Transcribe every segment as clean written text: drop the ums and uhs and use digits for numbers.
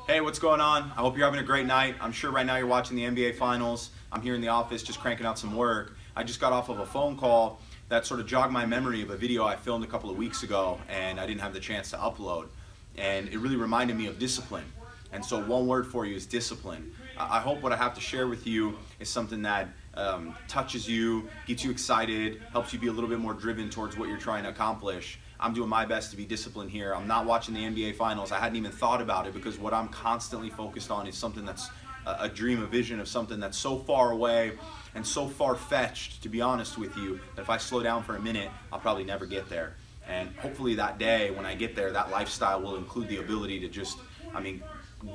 Hey, what's going on? I hope you're having a great night. I'm sure right now you're watching the NBA Finals. I'm here in the office just cranking out some work. I just got off of a phone call that sort of jogged my memory of a video I filmed a couple of weeks ago and I didn't have the chance to upload. And it really reminded me of discipline. And so one word for you is discipline. I hope what I have to share with you is something that touches you, gets you excited, helps you be a little bit more driven towards what you're trying to accomplish. I'm doing my best to be disciplined here. I'm not watching the NBA Finals. I hadn't even thought about it because what I'm constantly focused on is something that's a dream, a vision of something that's so far away and so far-fetched, to be honest with you, that if I slow down for a minute, I'll probably never get there. And hopefully that day, when I get there, that lifestyle will include the ability to just,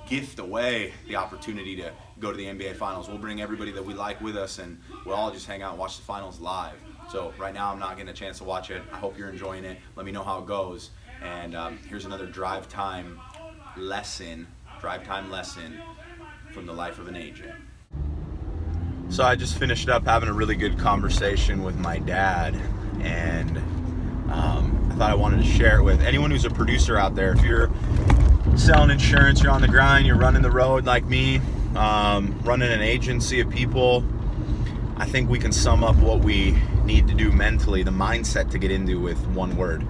gift away the opportunity to go to the NBA Finals. We'll bring everybody that we like with us, and we'll all just hang out and watch the Finals live. So right now I'm not getting a chance to watch it. I hope you're enjoying it. Let me know how it goes. And here's another drive time lesson from the life of an agent. So I just finished up having a really good conversation with my dad, and I thought I wanted to share it with anyone who's a producer out there. If you're selling insurance, you're on the grind, you're running the road like me, running an agency of people, I think we can sum up what we need to do mentally, the mindset to get into, with one word.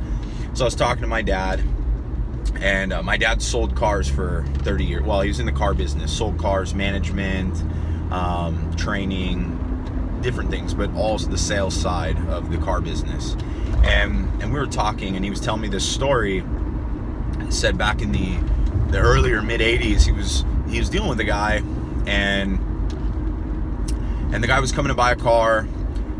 So I was talking to my dad, and my dad sold cars for 30 years. Well, he was in the car business, sold cars, management, training, different things, but also the sales side of the car business. And we were talking, and he was telling me this story. He said back in the earlier mid 80s, he was dealing with a guy, and the guy was coming to buy a car,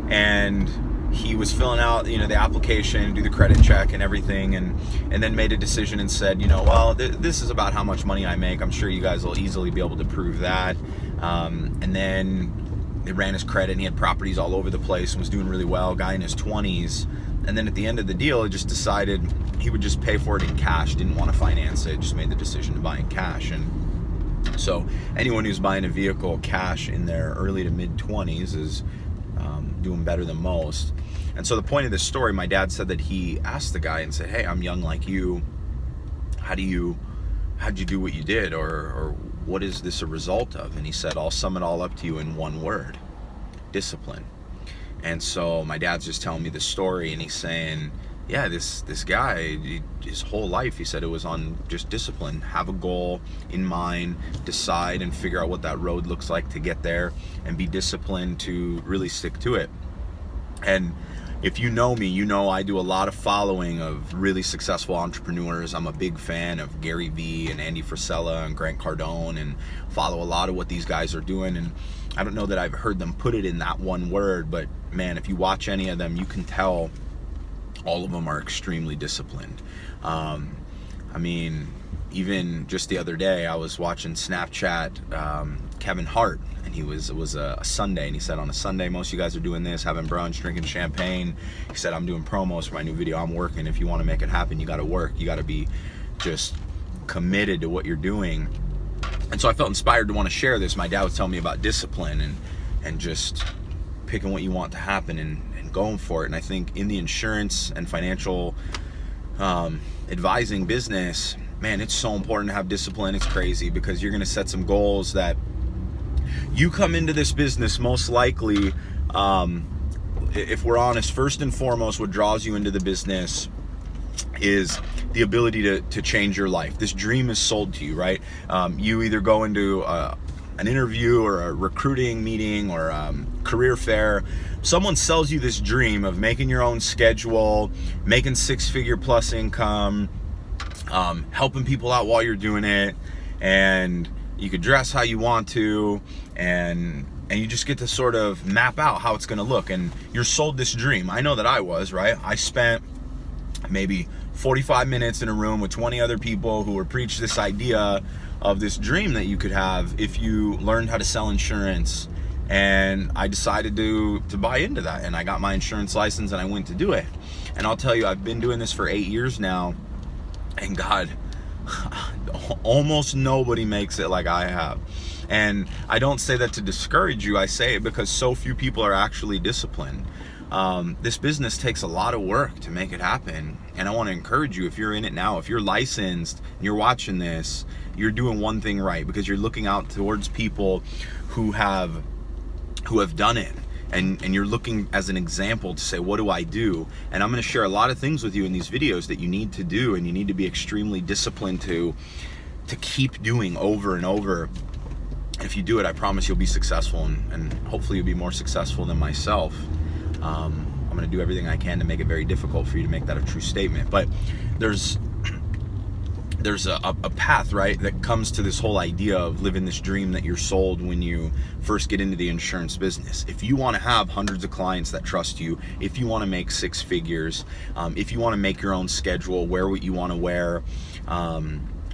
and he was filling out, the application, do the credit check and everything, and then made a decision and said, this is about how much money I make. I'm sure you guys will easily be able to prove that. And then they ran his credit, and he had properties all over the place and was doing really well, guy in his 20s. And then at the end of the deal, he just decided he would just pay for it in cash, didn't want to finance it, just made the decision to buy in cash. And so anyone who's buying a vehicle cash in their early to mid 20s is doing better than most. And so the point of this story, my dad said that he asked the guy and said, hey, I'm young like you. How'd you do what you did? Or what is this a result of? And he said, I'll sum it all up to you in one word: discipline. And so my dad's just telling me this story, and he's saying, yeah, this guy, his whole life, he said it was on just discipline. Have a goal in mind, decide and figure out what that road looks like to get there, and be disciplined to really stick to it. And if you know me, you know I do a lot of following of really successful entrepreneurs. I'm a big fan of Gary Vee and Andy Frisella and Grant Cardone, and follow a lot of what these guys are doing. And I don't know that I've heard them put it in that one word, but man, if you watch any of them, you can tell all of them are extremely disciplined. Even just the other day, I was watching Snapchat, Kevin Hart, and it was a Sunday, and he said, on a Sunday, most of you guys are doing this, having brunch, drinking champagne. He said, I'm doing promos for my new video. I'm working. If you want to make it happen, you got to work. You got to be just committed to what you're doing. And so I felt inspired to want to share this. My dad was telling me about discipline and just picking what you want to happen and going for it. And I think in the insurance and financial advising business, man, it's so important to have discipline. It's crazy because you're going to set some goals that you come into this business most likely, if we're honest, first and foremost, what draws you into the business is the ability to change your life. This dream is sold to you, right? You either go into an interview or a recruiting meeting or career fair. Someone sells you this dream of making your own schedule, making 6-figure plus income, helping people out while you're doing it, and you could dress how you want to, and you just get to sort of map out how it's going to look, and you're sold this dream. I know that I was, right? I spent maybe 45 minutes in a room with 20 other people who were preached this idea of this dream that you could have if you learned how to sell insurance. And I decided to buy into that, and I got my insurance license and I went to do it. And I'll tell you, I've been doing this for 8 years now, and God, almost nobody makes it like I have. And I don't say that to discourage you. I say it because so few people are actually disciplined. This business takes a lot of work to make it happen. And I want to encourage you, if you're in it now, if you're licensed and you're watching this, you're doing one thing right, because you're looking out towards people who have done it. And you're looking as an example to say, what do I do? And I'm going to share a lot of things with you in these videos that you need to do, and you need to be extremely disciplined to keep doing over and over. And if you do it, I promise you'll be successful, and hopefully you'll be more successful than myself. I'm going to do everything I can to make it very difficult for you to make that a true statement. But there's a path, right, that comes to this whole idea of living this dream that you're sold when you first get into the insurance business. If you want to have hundreds of clients that trust you, if you want to make six figures, if you want to make your own schedule, wear what you want to wear,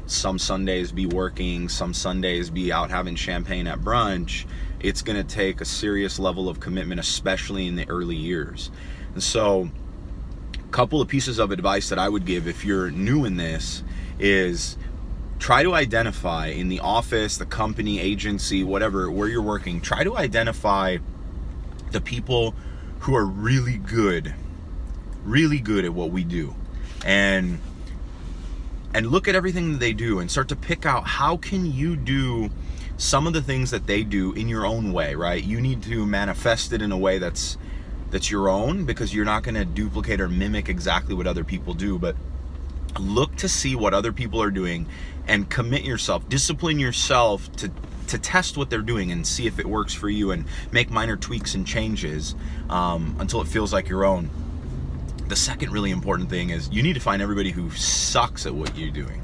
some Sundays be working, some Sundays be out having champagne at brunch, it's going to take a serious level of commitment, especially in the early years. And so a couple of pieces of advice that I would give if you're new in this is try to identify in the office, the company, agency, whatever, where you're working, try to identify the people who are really good at what we do. And look at everything that they do and start to pick out how can you do some of the things that they do in your own way, right? You need to manifest it in a way that's your own, because you're not going to duplicate or mimic exactly what other people do, but look to see what other people are doing and commit yourself, discipline yourself to test what they're doing and see if it works for you, and make minor tweaks and changes until it feels like your own. The second really important thing is you need to find everybody who sucks at what you're doing.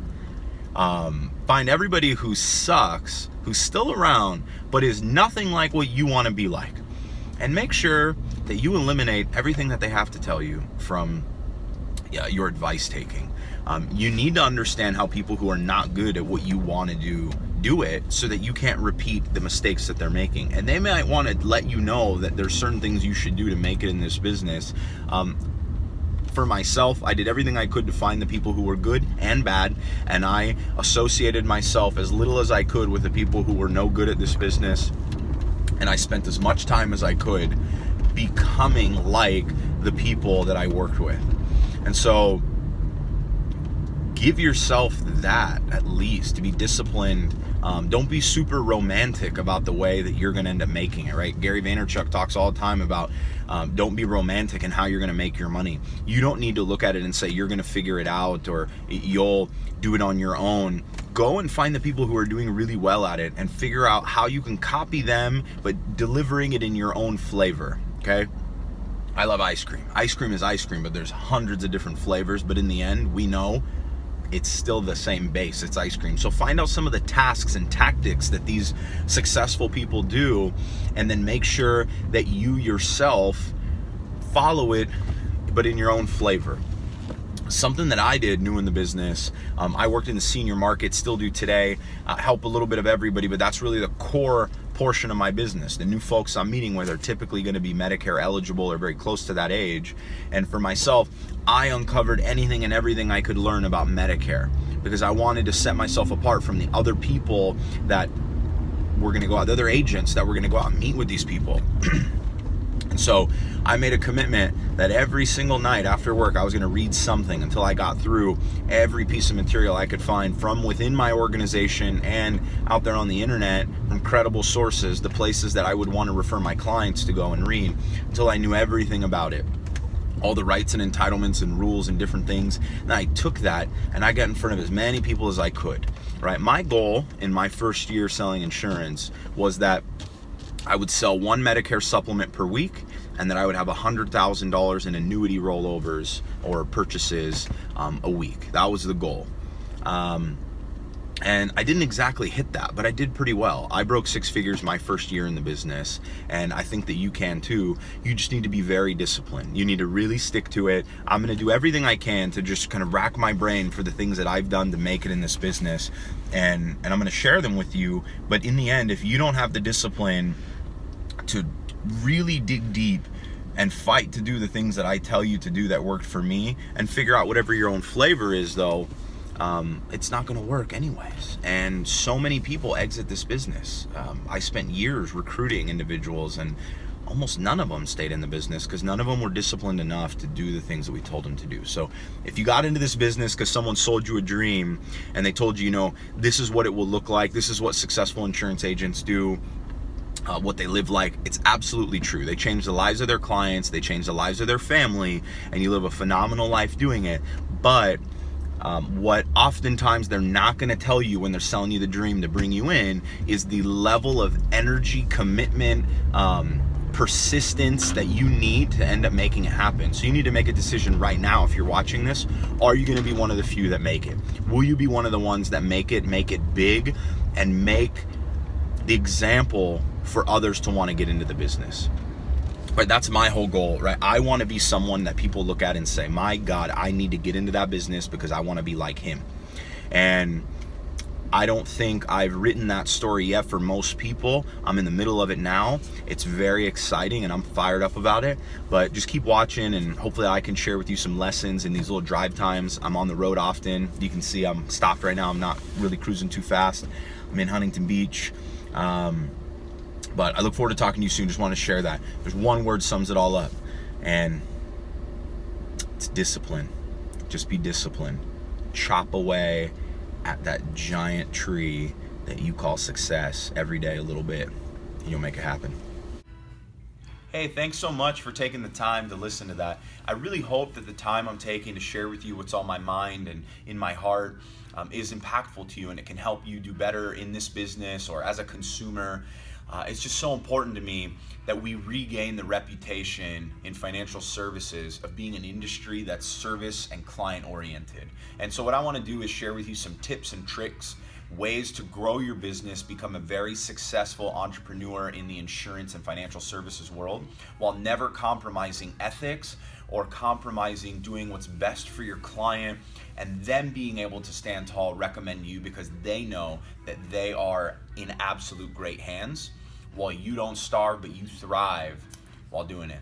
Find everybody who sucks, who's still around, but is nothing like what you want to be like. And make sure that you eliminate everything that they have to tell you from your advice taking. You need to understand how people who are not good at what you want to do it, so that you can't repeat the mistakes that they're making. And they might want to let you know that there's certain things you should do to make it in this business. For myself, I did everything I could to find the people who were good and bad, and I associated myself as little as I could with the people who were no good at this business, and I spent as much time as I could becoming like the people that I worked with. And so give yourself that, at least, to be disciplined. Don't be super romantic about the way that you're going to end up making it, right? Gary Vaynerchuk talks all the time about don't be romantic in how you're going to make your money. You don't need to look at it and say you're going to figure it out or you'll do it on your own. Go and find the people who are doing really well at it and figure out how you can copy them, but delivering it in your own flavor, okay? I love ice cream. Ice cream is ice cream, but there's hundreds of different flavors, but in the end, we know it's still the same base. It's ice cream. So find out some of the tasks and tactics that these successful people do, and then make sure that you yourself follow it, but in your own flavor. Something that I did new in the business, I worked in the senior market, still do today, help a little bit of everybody, but that's really the core portion of my business. The new folks I'm meeting with are typically going to be Medicare eligible or very close to that age. And for myself, I uncovered anything and everything I could learn about Medicare, because I wanted to set myself apart from the other people that were going to go out, the other agents that were going to go out and meet with these people. And so I made a commitment that every single night after work, I was going to read something until I got through every piece of material I could find from within my organization and out there on the internet from credible sources, the places that I would want to refer my clients to go and read, until I knew everything about it. All the rights and entitlements and rules and different things. And I took that and I got in front of as many people as I could, right? My goal in my first year selling insurance was that I would sell one Medicare supplement per week, and that I would have $100,000 in annuity rollovers or purchases a week. That was the goal. And I didn't exactly hit that, but I did pretty well. I broke six figures my first year in the business, and I think that you can too. You just need to be very disciplined. You need to really stick to it. I'm going to do everything I can to just kind of rack my brain for the things that I've done to make it in this business, and I'm going to share them with you. But in the end, if you don't have the discipline to really dig deep and fight to do the things that I tell you to do that worked for me, and figure out whatever your own flavor is, though, it's not going to work anyways. And so many people exit this business. I spent years recruiting individuals, and almost none of them stayed in the business because none of them were disciplined enough to do the things that we told them to do. So if you got into this business because someone sold you a dream and they told you, this is what it will look like, this is what successful insurance agents do, what they live like, it's absolutely true. They change the lives of their clients, they change the lives of their family, and you live a phenomenal life doing it. But what oftentimes they're not going to tell you when they're selling you the dream to bring you in is the level of energy, commitment, persistence that you need to end up making it happen. So you need to make a decision right now. If you're watching this, are you going to be one of the few that make it? Will you be one of the ones that make it big, and make the example for others to want to get into the business? Right, that's my whole goal, right? I want to be someone that people look at and say, my God, I need to get into that business because I want to be like him. And I don't think I've written that story yet for most people. I'm in the middle of it now. It's very exciting and I'm fired up about it. But just keep watching, and hopefully I can share with you some lessons in these little drive times. I'm on the road often. You can see I'm stopped right now. I'm not really cruising too fast. I'm in Huntington Beach. But I look forward to talking to you soon. Just want to share that. There's one word sums it all up, and it's discipline. Just be disciplined. Chop away at that giant tree that you call success every day a little bit, and you'll make it happen. Hey, thanks so much for taking the time to listen to that. I really hope that the time I'm taking to share with you what's on my mind and in my heart is impactful to you, and it can help you do better in this business or as a consumer. It's just so important to me that we regain the reputation in financial services of being an industry that's service and client oriented. And so what I want to do is share with you some tips and tricks, ways to grow your business, become a very successful entrepreneur in the insurance and financial services world, while never compromising ethics or compromising doing what's best for your client, and them being able to stand tall, recommend you because they know that they are in absolute great hands, while you don't starve, but you thrive while doing it.